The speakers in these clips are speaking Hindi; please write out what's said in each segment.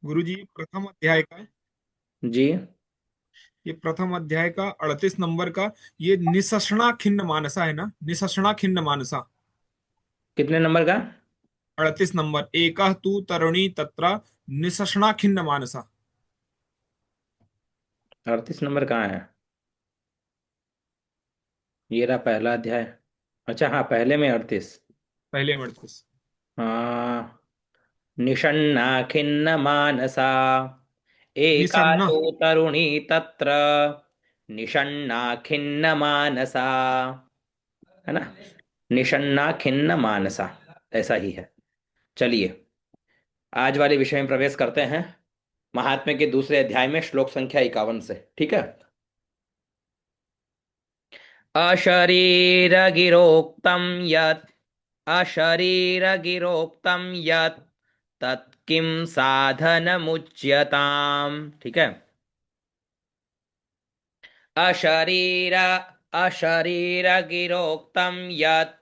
गुरुजी, प्रथम अध्याय का। जी। ये प्रथम अध्याय का 38 नंबर का। ये निसषणा खिन्न मानसा है ना, निसषणा खिन्न मानसा। कितने नंबर का? 38 नंबर, एक तू तरुणी तत्र निसषणा खिन्न मानसा। 38 नंबर कहाँ है? ये रहा पहला अध्याय। अच्छा, हाँ, पहले में 38। पहले में 38। हाँ। निषण्णा खिन्न मानसा, एका निसन्ना। तो तरुणी तत्र, निषण्णा खिन्न मानसा, है ना? निषण्णा खिन्न मानसा, ऐसा ही है। चलिए, आज वाले विषय में प्रवेश करते हैं। महात्म्य के दूसरे अध्याय में श्लोक संख्या 51 से, ठीक है। अशरीरगिरोक्तं यत्, अशरीरगिरोक्तं यत्, तत्किं साधनमुच्यताम्, ठीक है। अशरीर अशरीरगिरोक्तं यत्,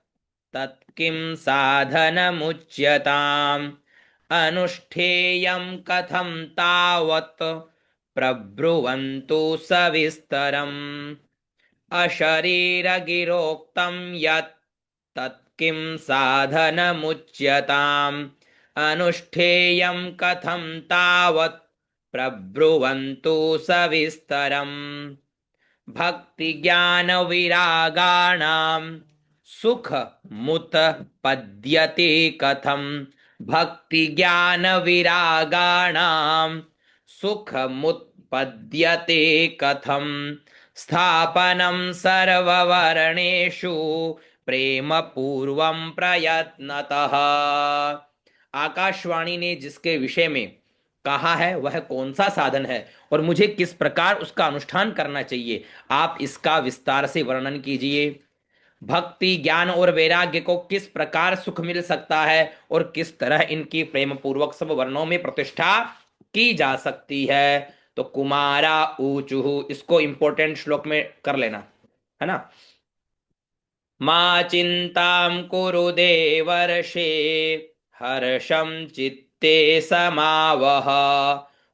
तत्किं साधनमुच्यताम्, अनुष्ठेयं कथं तावत्, प्रब्रुवन्तु सविस्तरम्। अशरीरगिरोक्तं यत्, तत्किं साधनमुच्यताम्, अनुष्ठेयं कथं तावत्, प्रब्रुवन्तु सविस्तरम्। भक्तिज्ञानविरागाणां सुखमुत्पद्यते कथं, भक्तिज्ञानविरागाणां सुखमुत्पद्यते कथं, स्थापनं सर्ववर्णेषु प्रेमपूर्वं प्रयत्नतः। आकाशवाणी ने जिसके विषय में कहा है वह कौन सा साधन है और मुझे किस प्रकार उसका अनुष्ठान करना चाहिए, आप इसका विस्तार से वर्णन कीजिए। भक्ति ज्ञान और वैराग्य को किस प्रकार सुख मिल सकता है और किस तरह इनकी प्रेम पूर्वक सब वर्णों में प्रतिष्ठा की जा सकती है। तो कुमारा ऊचुहु, इसको इंपॉर्टेंट श्लोक में कर लेना, है ना। मा चिंतां कुरु देवर्षे, हर्षं चित्ते समावह,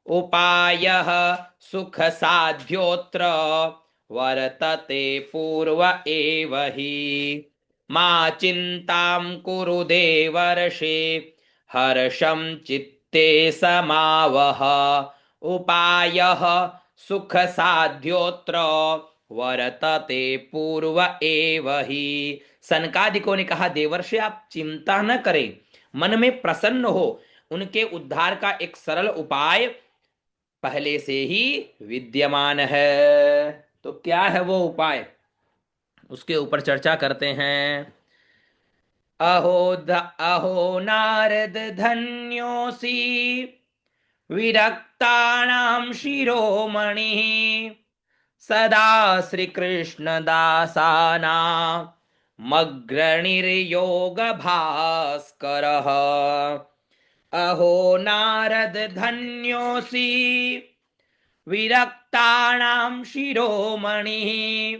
उपायः सुख साध्योत्र, वर्तते पूर्व एव हि। मा चिंतां कुरु देवर्षे, हर्षं चित्ते समावह, उपायः सुख साध्योत्र, वर्तते पूर्व एव ही। सनकादिकों ने कहा, देवर्षि आप चिंता न करें, मन में प्रसन्न हो, उनके उद्धार का एक सरल उपाय पहले से ही विद्यमान है। तो क्या है वो उपाय, उसके ऊपर चर्चा करते हैं। अहो नारद धन्योसी, विरक्तानां शिरोमणिः, सदा श्रीकृष्णदासानामग्रणिर्योगभास्करः। अहो नारद धन्योऽसि, विरक्तानां शिरोमणिः,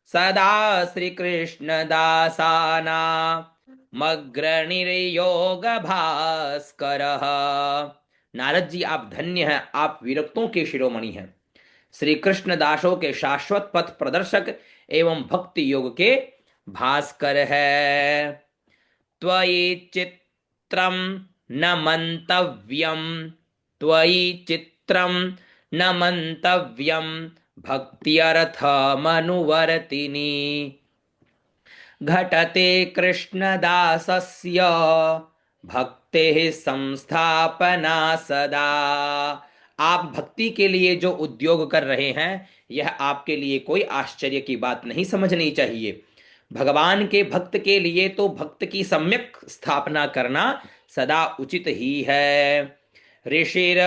सदा श्रीकृष्णदासानामग्रणिर्योगभास्करः। नारद जी, आप धन्य हैं, आप विरक्तों के शिरोमणि हैं, श्री कृष्ण दासों के शाश्वत पथ प्रदर्शक एवं भक्ति योग के भास्कर है। त्वयि चित्रम न मंतव्यम, त्वयि चित्रम न मंतव्यम, भक्त्यर्थमनुवर्तिनी, घटते कृष्णदासस्य भक्ते संस्थापना सदा। आप भक्ति के लिए जो उद्योग कर रहे हैं, यह आपके लिए कोई आश्चर्य की बात नहीं समझनी चाहिए। भगवान के भक्त के लिए तो भक्त की सम्यक स्थापना करना सदा उचित ही है। ऋषिर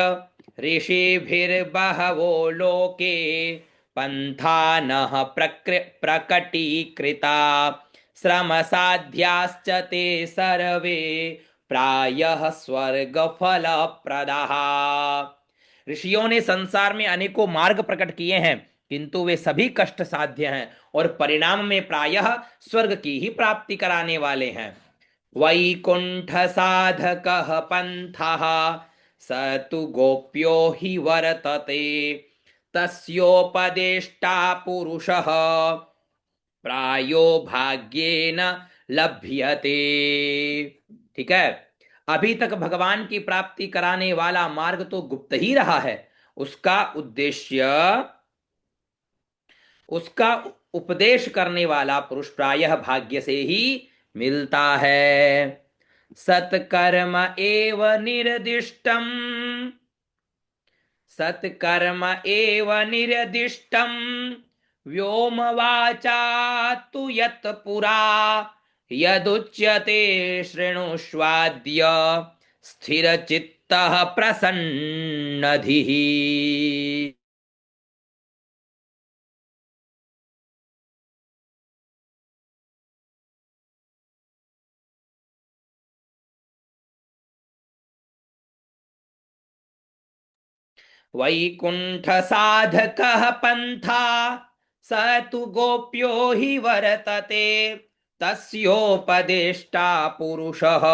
ऋषिभिर्बहवो लोके, पंथा नः प्रकटीकृता, श्रम साध्याश्च ते सर्वे, प्रायः स्वर्ग फल प्रदाः। ऋषियों ने संसार में अनेकों मार्ग प्रकट किए हैं, किंतु वे सभी कष्ट साध्य हैं और परिणाम में प्रायः स्वर्ग की ही प्राप्ति कराने वाले हैं। वैकुंठ साधक पंथ, स तु गोप्यो हि वर्तते तस्योपदेष्टा पुरुषः प्रायो भाग्येन लभ्यते। ठीक है, अभी तक भगवान की प्राप्ति कराने वाला मार्ग तो गुप्त ही रहा है, उसका उद्देश्य, उसका उपदेश करने वाला पुरुष प्रायः भाग्य से ही मिलता है। सत्कर्म एव निर्दिष्टम, सत्कर्म एव निर्दिष्टम व्योमवाचा तु यत् पुरा यदुच्यते शृणुष्वाद्य स्थिरचित्तः प्रसन्नधिः। वैकुंठ साधकः पंथा स तु गोप्यो हि वर्तते तस्योपदेष्टा पुरुषः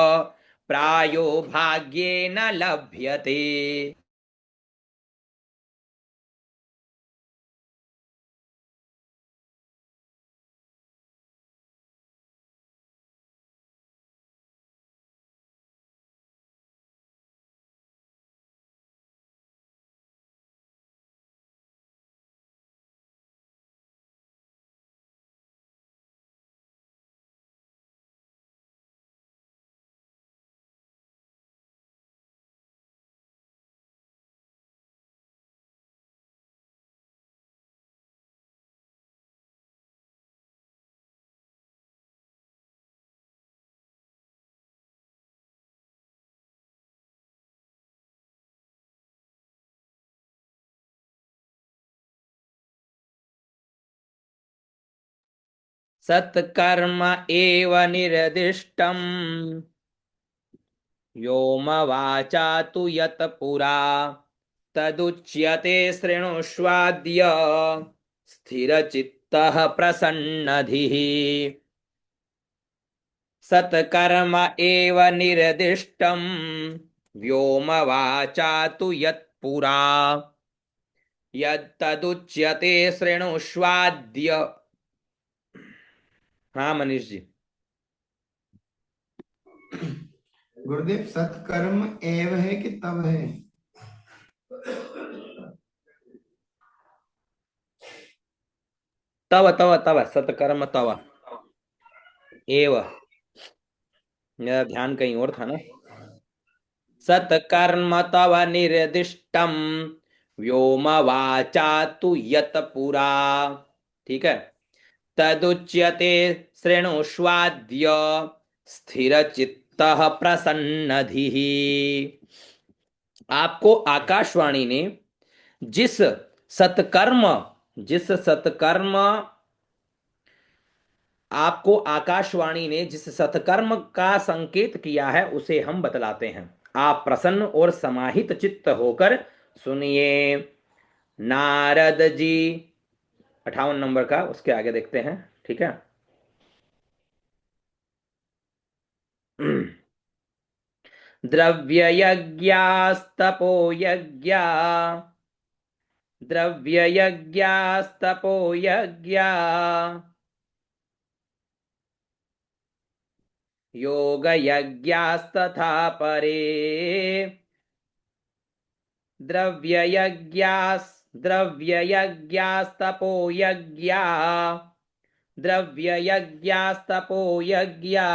प्रायो भाग्येन लभ्यते। सत्कर्म एव निर्दिष्टम् व्योमवाचा तु यत् पुरा तदुच्यते शृणुष्वाद्य स्थिरचित्तः प्रसन्नधिः। सत्कर्म एव निर्दिष्टम् व्योमवाचा तु यत् पुरा यत्तदुच्यते शृणुष्वाद्य। हाँ मनीष जी। गुरुदेव सत्कर्म एव है कि तब है? तव तव तव सत्कर्म तव एव, मेरा ध्यान कहीं और था ना। सत्कर्म तव निर्दिष्टम व्योमवाचा तु यत् पुरा। ठीक है, तदुच्यते शृणुष्वाद्य स्थिरचित्तः प्रसन्नधिः। आपको आकाशवाणी ने जिस सत्कर्म, जिस सत्कर्म, आपको आकाशवाणी ने जिस सत्कर्म का संकेत किया है उसे हम बतलाते हैं। आप प्रसन्न और समाहित चित्त होकर सुनिए। नारद जी 58 नंबर का, उसके आगे देखते हैं। ठीक है, द्रव्य यज्ञास्तपो यज्ञा, द्रव्य यज्ञास्तपो यज्ञा योग यज्ञास्तथा परे। द्रव्य यज्ञास, द्रव्य यज्ञास्तपो यज्ञा, द्रव्य यज्ञास्तपो यज्ञा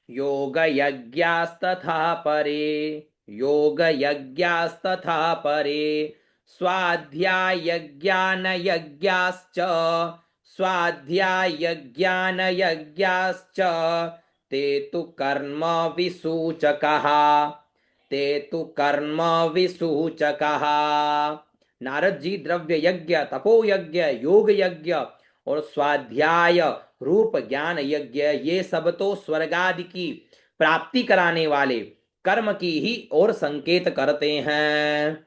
योग यज्ञास्तथा परे, योग यज्ञास्तथा परे। स्वाध्याय यज्ञान यज्ञाश्च, स्वाध्याय यज्ञान यज्ञाश्च ते तु कर्म विसूचकः, ते तु कर्म विसूचकः। नारद जी द्रव्य यज्ञ, तपो यज्ञ, योग यज्ञ और स्वाध्याय रूप ज्ञान यज्ञ, ये सब तो स्वर्ग आदि की प्राप्ति कराने वाले कर्म की ही ओर संकेत करते हैं।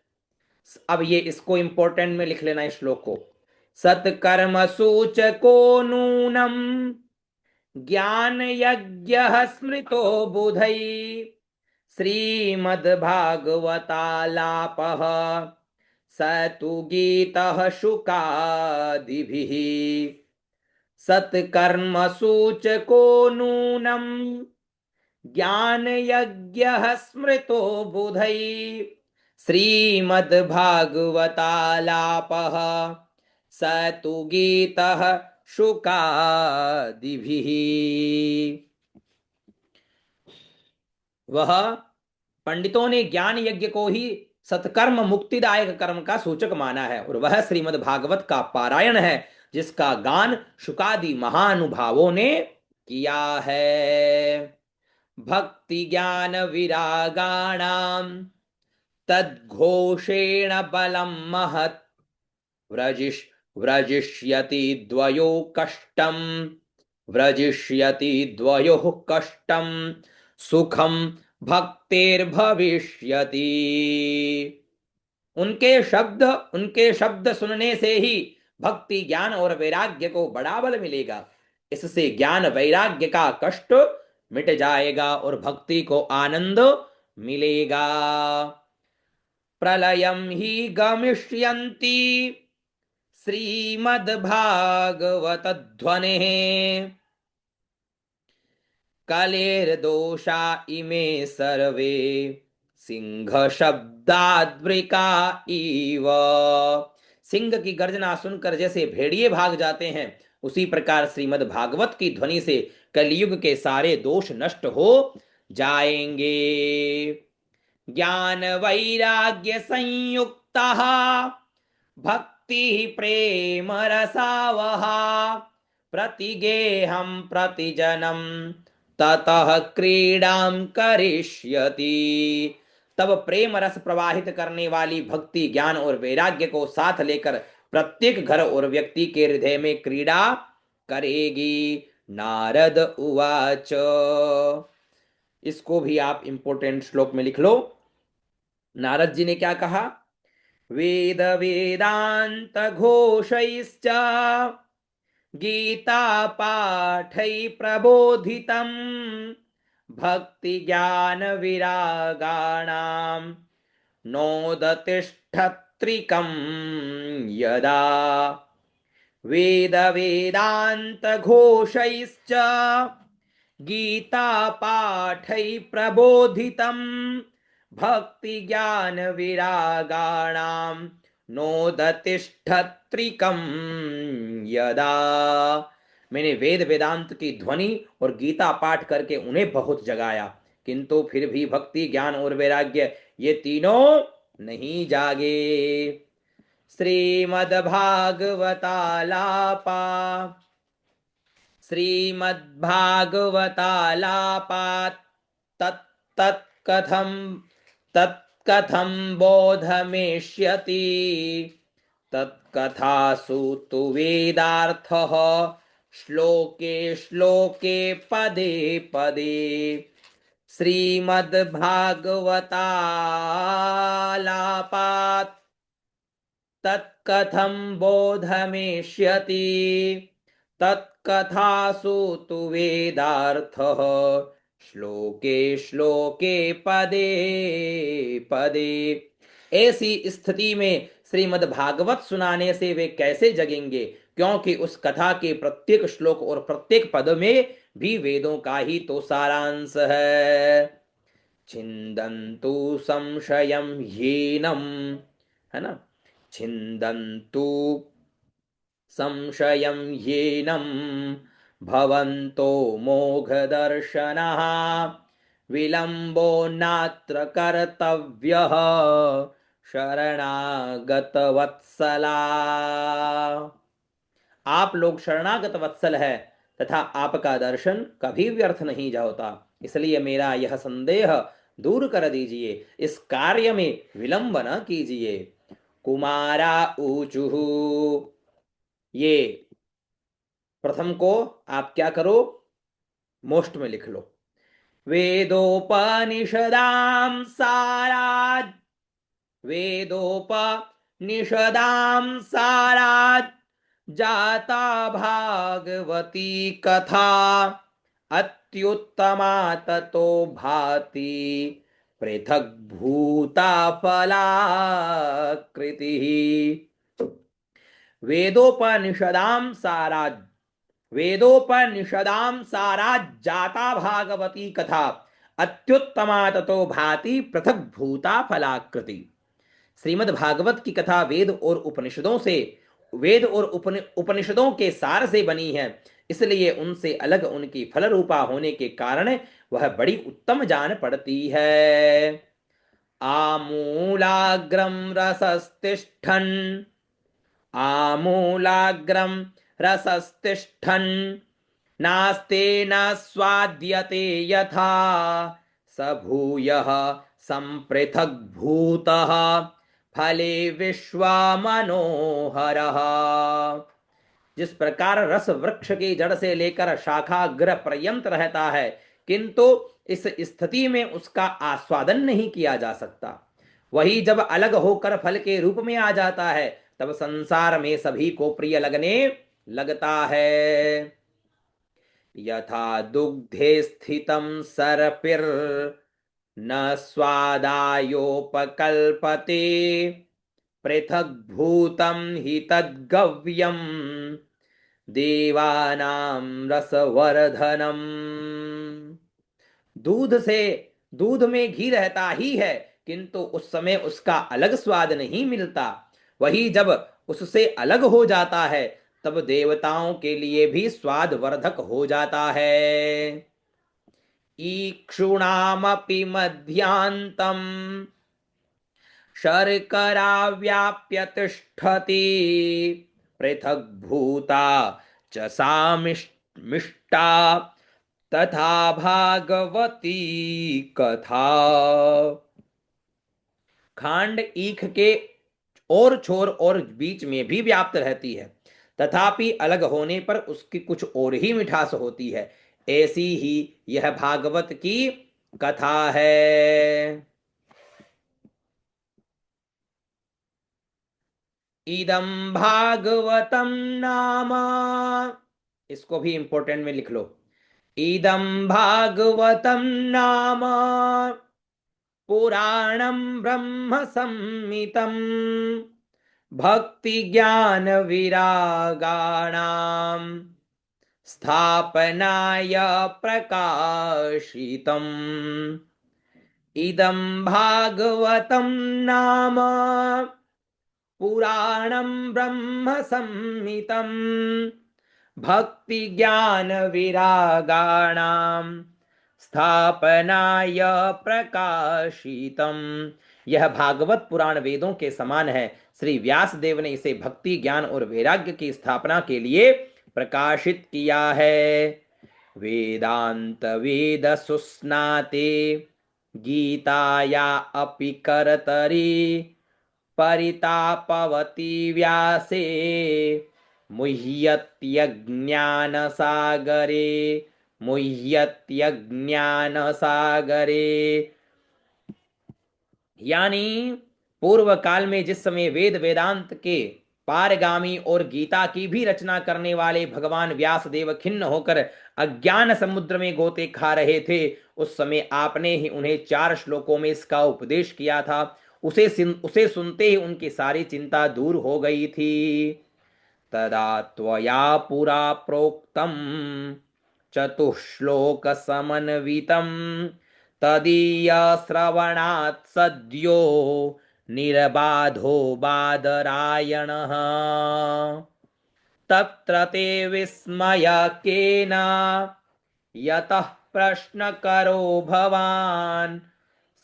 अब ये इसको इंपॉर्टेंट में लिख लेना इस श्लोक को। सत्कर्म सूचको नूनम ज्ञान यज्ञ स्मृतो बुधै श्रीमद्भागवतालापः स तु गीतः शुकादिभिः सत्कर्मसूचको नूनं ज्ञानयज्ञः स्मृतो बुधै श्रीमद्भागवतालापः स तु गीतः शुकादिभिः। वह पंडितों ने ज्ञान यज्ञ को ही सत्कर्म मुक्तिदायक कर्म का सूचक माना है और वह श्रीमद् भागवत का पारायण है जिसका गान शुकादि महानुभावों ने किया है। भक्ति ज्ञान विरागाणाम तद्घोषेण बलम महत् व्रजिष्यति द्वयो कष्टम व्रजिष्यति द्वयोः कष्टम सुखम भक्तेर्भविष्यति। उनके शब्द सुनने से ही भक्ति ज्ञान और वैराग्य को बड़ा बल मिलेगा। इससे ज्ञान वैराग्य का कष्ट मिट जाएगा और भक्ति को आनंद मिलेगा। प्रलयम ही गमिष्यन्ति श्रीमद्भागवत ध्वनेः कलेर्दोषा इमे सर्वे सिंह शब्दाद्वृका इव। सिंह की गर्जना सुनकर जैसे भेड़िए भाग जाते हैं उसी प्रकार श्रीमद् भागवत की ध्वनि से कलयुग के सारे दोष नष्ट हो जाएंगे। ज्ञान वैराग्य संयुक्तः भक्ति प्रेम रसावहा प्रतिगेहं प्रतिजनम ततः क्रीडां करिष्यति। तब प्रेम रस प्रवाहित करने वाली भक्ति ज्ञान और वैराग्य को साथ लेकर प्रत्येक घर और व्यक्ति के हृदय में क्रीड़ा करेगी। नारद उवाच। इसको भी आप इंपोर्टेंट श्लोक में लिख लो। नारद जी ने क्या कहा? वेद वेदांत घोषैश्च गीता पाठै प्रबोधितं भक्ति ज्ञान विरागाणां नोदतिष्ठत्रिकं यदा। वेद वेदांत घोषैश्च गीता पाठै प्रबोधितं भक्ति ज्ञान विरागाणां नोदतिष्ठत्रिकं यदा। मैंने वेद वेदांत की ध्वनि और गीता पाठ करके उन्हें बहुत जगाया, किंतु फिर भी भक्ति ज्ञान और वैराग्य ये तीनों नहीं जागे। श्रीमद्भागवतालापा श्रीमद्भागवतालापात् तत्कथं बोधमेष्यति तत्कथासु तु वेदार्थः श्लोके श्लोके पदे पदे। श्रीमद्भागवतालापात् तत्कथं बोधमेष्यति तत्कथासु तु वेदार्थः श्लोके श्लोके पदे पदे। ऐसी स्थिति में श्रीमद् भागवत सुनाने से वे कैसे जगेंगे, क्योंकि उस कथा के प्रत्येक श्लोक और प्रत्येक पद में भी वेदों का ही तो सारांश है। छिन्दन्तु संशयं ह्येनं, है ना, छिन्दन्तु संशयं ह्येनं भवन्तो मोघदर्शनः विलम्बो नात्र कर्तव्यः शरणागत वत्सला। आप लोग शरणागत वत्सल है तथा आपका दर्शन कभी व्यर्थ नहीं जाता, इसलिए मेरा यह संदेह दूर कर दीजिए, इस कार्य में विलंब न कीजिए। कुमारा ऊचुः, ये प्रथम को आप क्या करो, मोस्ट में लिख लो। वेदोपनिषदां सारात् वेदोपनिषदां सारात् जाता भागवती कथा अत्युत्तमा ततो भाति पृथक भूता फलाकृतिः। वेदोपनिषदाम सारा वेदोपनिषदाम सारा जाता भागवती कथा अत्युत्तमा ततो भाति पृथक भूता फलाकृति। श्रीमद् भागवत की कथा वेद और उपनिषदों के सार से बनी है, इसलिए उनसे अलग उनकी फल रूपा होने के कारण वह बड़ी उत्तम जान पड़ती है। आमूलाग्रम रसस्तिष्ठन् आमूलाग्रम रसस्तिष्ठन् नास्ते न स्वाद्यते यथा स भूयः संपृथक् भूतः फले विश्वा मनोहरः। जिस प्रकार रस वृक्ष की जड़ से लेकर शाखा ग्रह पर्यंत रहता है, किंतु इस स्थिति में उसका आस्वादन नहीं किया जा सकता, वही जब अलग होकर फल के रूप में आ जाता है तब संसार में सभी को प्रिय लगने लगता है। यथा दुग्धे स्थितं सर्पिर न स्वादायोपकल्पते पृथक भूतं हि तद्गव्यम देवानां रसवर्धनम। दूध में घी रहता ही है, किंतु उस समय उसका अलग स्वाद नहीं मिलता, वही जब उससे अलग हो जाता है तब देवताओं के लिए भी स्वाद वर्धक हो जाता है। ईक्षुणामपि मध्यांतम शर्करा व्याप्य तिष्ठति पृथक भूता च सा मिष्टा तथा भागवती कथा। खांड ईख के और छोर और बीच में भी व्याप्त रहती है, तथापि अलग होने पर उसकी कुछ और ही मिठास होती है। ऐसी ही यह भागवत की कथा है। इदं भागवतम नाम, इसको भी इंपॉर्टेंट में लिख लो। इदं भागवतम नाम पुराणं ब्रह्म संहितं भक्ति ज्ञान विरागाणां स्थापनाय प्रकाशितम्। इदं भागवतं नाम पुराणं ब्रह्म संहितं भक्ति ज्ञान विरागाणां स्थापनाय प्रकाशितम। यह भागवत पुराण वेदों के समान है। श्री व्यास देव ने इसे भक्ति ज्ञान और वैराग्य की स्थापना के लिए प्रकाशित किया है। वेदांत वेद सुस्नाते गीताया अपि करतरी परितापवती व्यासे मुह्यत्यज्ञान सागरे। यानी पूर्व काल में जिस समय वेद वेदांत के पारगामी और गीता की भी रचना करने वाले भगवान व्यास देव खिन्न होकर अज्ञान समुद्र में गोते खा रहे थे, उस समय आपने ही उन्हें 4 श्लोकों में इसका उपदेश किया था। उसे सुनते ही उनकी सारी चिंता दूर हो गई थी। तदा त्वया पुरा प्रोक्तम चतुश्लोक समन्वितम तदीय श्रवणात् सद्यो निर्बाधो बादरायणः तत्र ते विस्मयकेन यतः प्रश्नकरो भवान्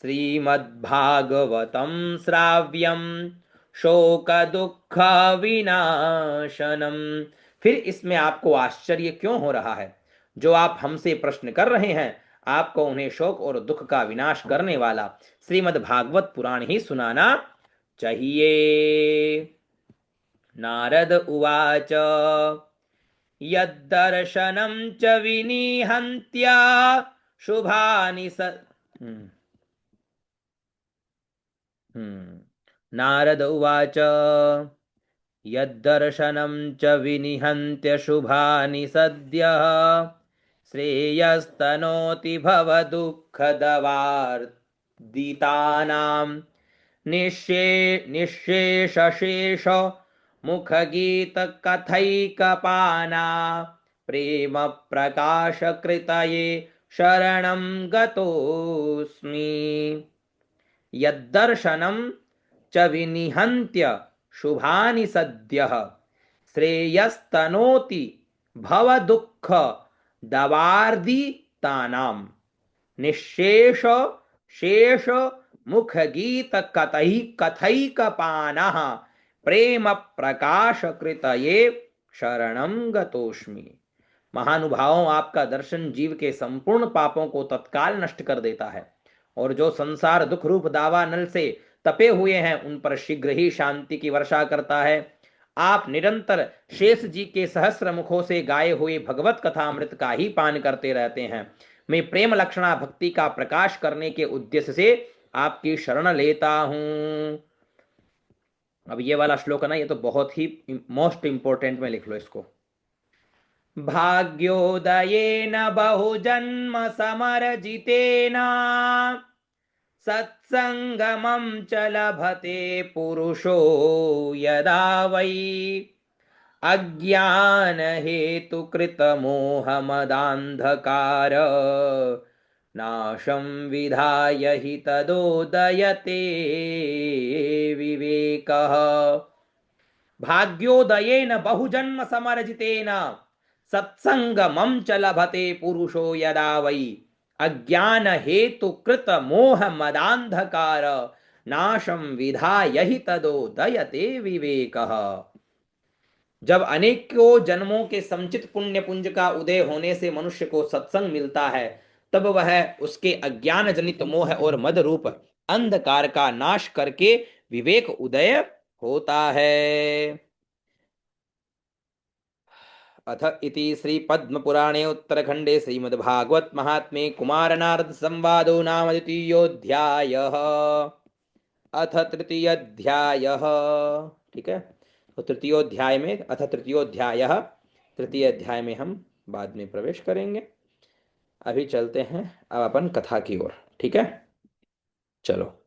श्रीमद्भागवतं श्राव्यं शोक दुख विनाशनम। फिर इसमें आपको आश्चर्य क्यों हो रहा है? जो आप हमसे प्रश्न कर रहे हैं, आपको उन्हें शोक और दुख का विनाश करने वाला श्रीमद् भागवत पुराण ही सुनाना चाहिए। नारद उवाच यद्दर्शनं च विनिहन्त्या शुभानि नारद उवाच यद्दर्शनं च विनिहन्त्य शुभानि सद्यः श्रेयस्तनोति भवदुःखदवार्तिभिः दीतानां निःशेषशेष मुखगीत कथैकपाना प्रेम प्रकाश कृतये शरणं गतोऽस्मि। यद्दर्शनं च विनिहन्त्य शुभानि सद्यः श्रेयस्तनोति भवदुःख दवार्दितानां निःशेष शेष मुखगीत कथैकपानः प्रेम प्रकाश कृतये शरणं गतोस्मि। महानुभावों, आपका दर्शन जीव के संपूर्ण पापों को तत्काल नष्ट कर देता है और जो संसार दुख रूप दावा नल से तपे हुए हैं उन पर शीघ्र ही शांति की वर्षा करता है। आप निरंतर शेष जी के सहस्र मुखों से गाये हुए भगवत कथामृत का ही पान करते रहते हैं। मैं प्रेम लक्षणा भक्ति का प्रकाश करने के उद्देश्य से आपकी शरण लेता हूं। अब ये वाला श्लोक है ना, ये तो बहुत ही मोस्ट इंपॉर्टेंट में लिख लो इसको। भाग्योदयेन बहुजन्म समरजितेन सत्संगमं च लभते पुरुषो यदा वै अज्ञान हेतु कृत मोहमदान्धकार नाशं विधाय हि तदोदयते विवेकः। भाग्योदयेन बहुजन्म समरजितेन सत्संगमं च लभते पुरुषो यदा वै अज्ञान हेतु कृत मोह मदांधकार नाशम विधाय हि तदोदयते विवेकः। जब अनेकों जन्मों के संचित पुण्य पुंज का उदय होने से मनुष्य को सत्संग मिलता है, तब वह उसके अज्ञान जनित मोह और मद रूप अंधकार का नाश करके विवेक उदय होता है। अथ इति श्री पद्म पुराणे उत्तरखंडे श्रीमद्भागवत महात्म्ये कुमार नारद संवादो नाम द्वितीयोऽध्यायः। अथ तृतीयोऽध्यायः। ठीक है, तो तृतीयोध्याय में अथ तृतीयोध्यायः, तृतीय अध्याय में हम बाद में प्रवेश करेंगे। अभी चलते हैं अब अपन कथा की ओर। ठीक है, चलो।